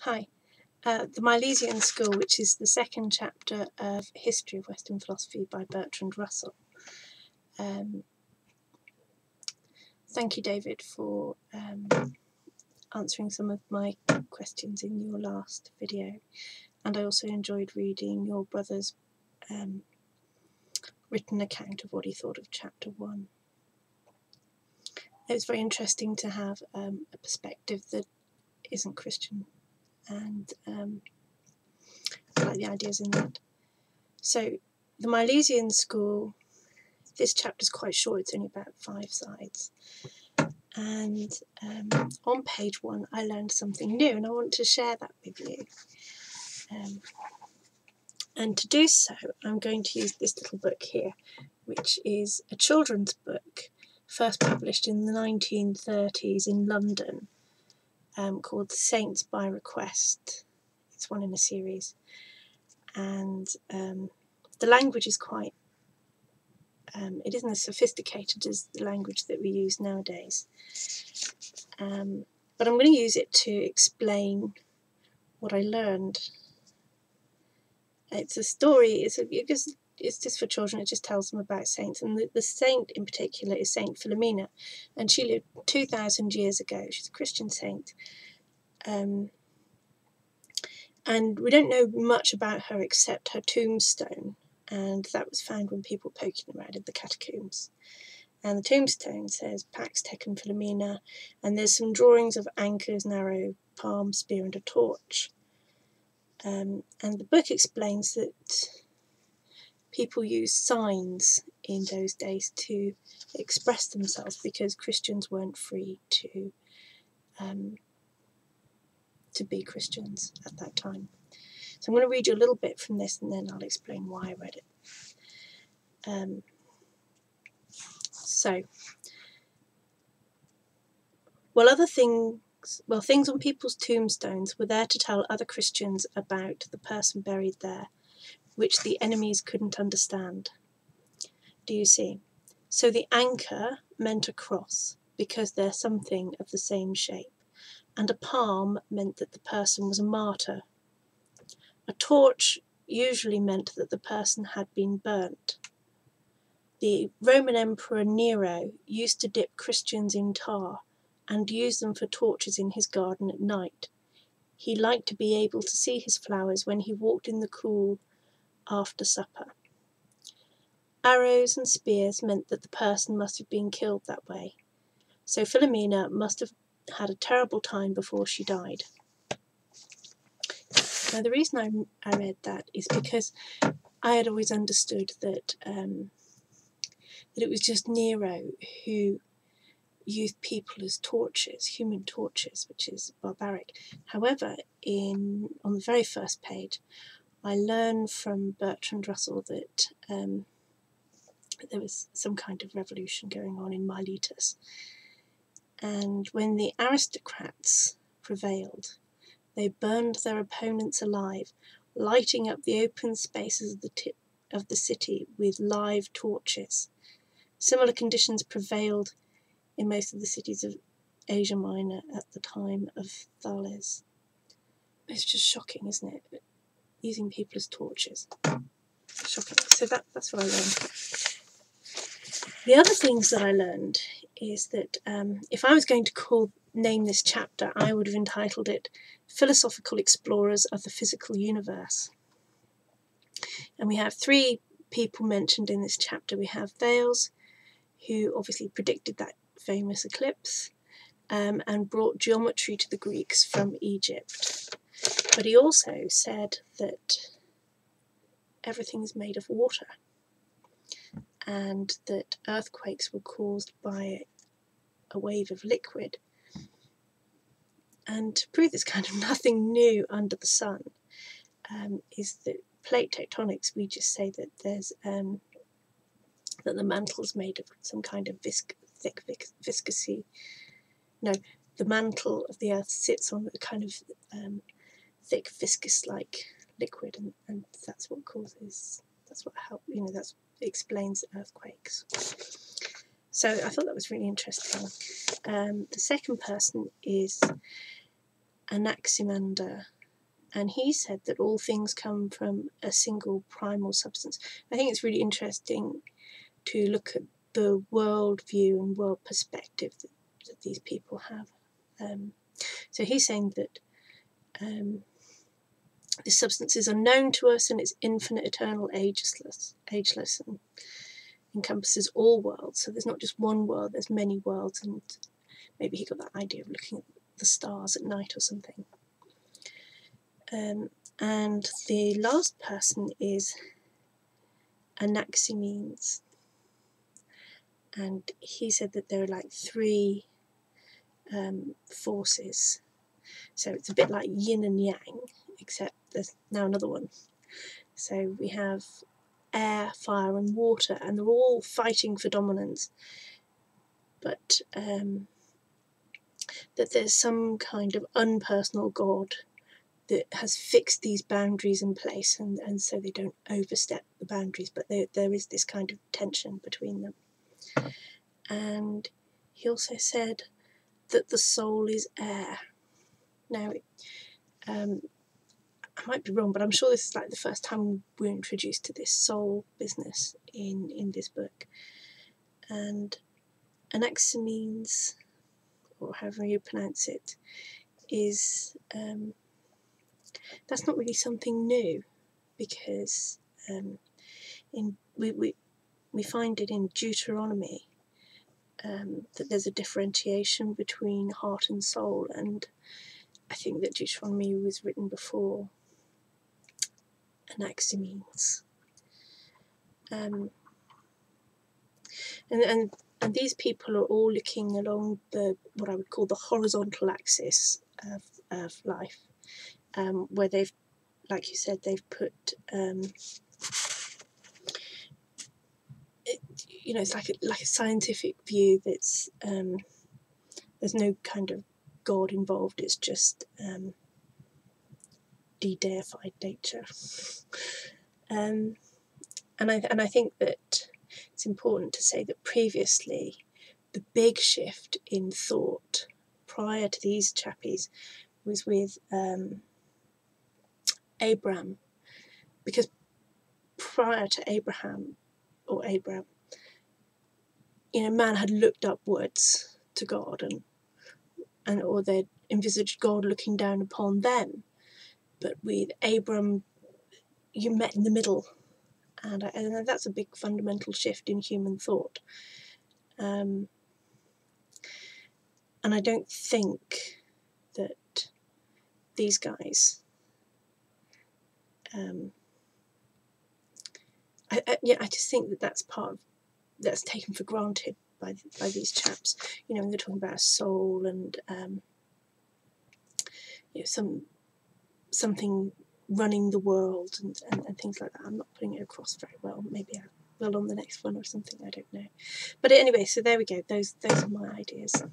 Hi. The Milesian School, which is the second chapter of History of Western Philosophy by Bertrand Russell. Thank you, David, for answering some of my questions in your last video. And I also enjoyed reading your brother's written account of what he thought of chapter 1. It was very interesting to have a perspective that isn't Christian, and I like the ideas in that. So the Milesian School, this chapter is quite short, it's only about 5 sides. And on page 1 I learned something new and I want to share that with you. And to do so I'm going to use this little book here, which is a children's book first published in the 1930s in London, called Saints by Request. It's one in a series, and the language is quite it isn't as sophisticated as the language that we use nowadays, but I'm going to use it to explain what I learned. It's a story, it's just for children, it just tells them about saints, and the saint in particular is Saint Philomena, and she lived 2,000 years ago. She's a Christian saint, and we don't know much about her except her tombstone, and that was found when people were poking around in the catacombs. And the tombstone says Pax Tecum Philomena, and there's some drawings of anchors, an arrow, palm, spear and a torch. And the book explains that people used signs in those days to express themselves because Christians weren't free to be Christians at that time. So I'm going to read you a little bit from this and then I'll explain why I read it. Things on people's tombstones were there to tell other Christians about the person buried there, which the enemies couldn't understand. Do you see? So the anchor meant a cross, because they're something of the same shape, and a palm meant that the person was a martyr. A torch usually meant that the person had been burnt. The Roman Emperor Nero used to dip Christians in tar and use them for torches in his garden at night. He liked to be able to see his flowers when he walked in the cool after supper. Arrows and spears meant that the person must have been killed that way. So Philomena must have had a terrible time before she died. Now the reason I read that is because I had always understood that it was just Nero who used people as torches, human torches, which is barbaric. However, on the very first page, I learned from Bertrand Russell that there was some kind of revolution going on in Miletus, and when the aristocrats prevailed, they burned their opponents alive, lighting up the open spaces of the city with live torches. Similar conditions prevailed in most of the cities of Asia Minor at the time of Thales. It's just shocking, isn't it? Using people as torches. Shocking. So that's what I learned. The other things that I learned is that if I was going to name this chapter, I would have entitled it Philosophical Explorers of the Physical Universe. And we have 3 people mentioned in this chapter. We have Thales, who obviously predicted that famous eclipse and brought geometry to the Greeks from Egypt. But he also said that everything is made of water and that earthquakes were caused by a wave of liquid. And to prove there's kind of nothing new under the sun is that plate tectonics, we just say that there's that the mantle is made of some kind of thick viscosity. No, the mantle of the earth sits on a kind of thick viscous-like liquid, and that's what explains earthquakes. So I thought that was really interesting. The second person is Anaximander, and he said that all things come from a single primal substance. I think it's really interesting to look at the world view and world perspective that these people have. So he's saying that this substance is unknown to us, and it's infinite, eternal, ageless, and encompasses all worlds. So there's not just one world, there's many worlds, and maybe he got that idea of looking at the stars at night or something. And the last person is Anaximenes, and he said that there are like three forces. So it's a bit like yin and yang, except there's now another one. So we have air, fire and water, and they're all fighting for dominance, but that there's some kind of unpersonal God that has fixed these boundaries in place, and so they don't overstep the boundaries, but there is this kind of tension between them. And he also said that the soul is air. Now, I might be wrong, but I'm sure this is like the first time we're introduced to this soul business in this book. And Anaximenes, or however you pronounce it, is that's not really something new, because we find it in Deuteronomy that there's a differentiation between heart and soul, and I think that Deuteronomy was written before Anaximenes. And these people are all looking along what I would call the horizontal axis of life, where they've, like you said, they've put it's like a scientific view that's there's no kind of God involved. It's just de-deified nature. And I think that it's important to say that previously the big shift in thought prior to these chappies was with Abraham, because prior to Abraham, man had looked upwards to God, or they'd envisaged God looking down upon them. But with Abram, you met in the middle, and that's a big fundamental shift in human thought. And I don't think that these guys, I just think that that's taken for granted by these chaps. When they're talking about a soul and something running the world and things like that. I'm not putting it across very well. Maybe I will on the next one or something. I don't know. But anyway, so there we go. Those are my ideas.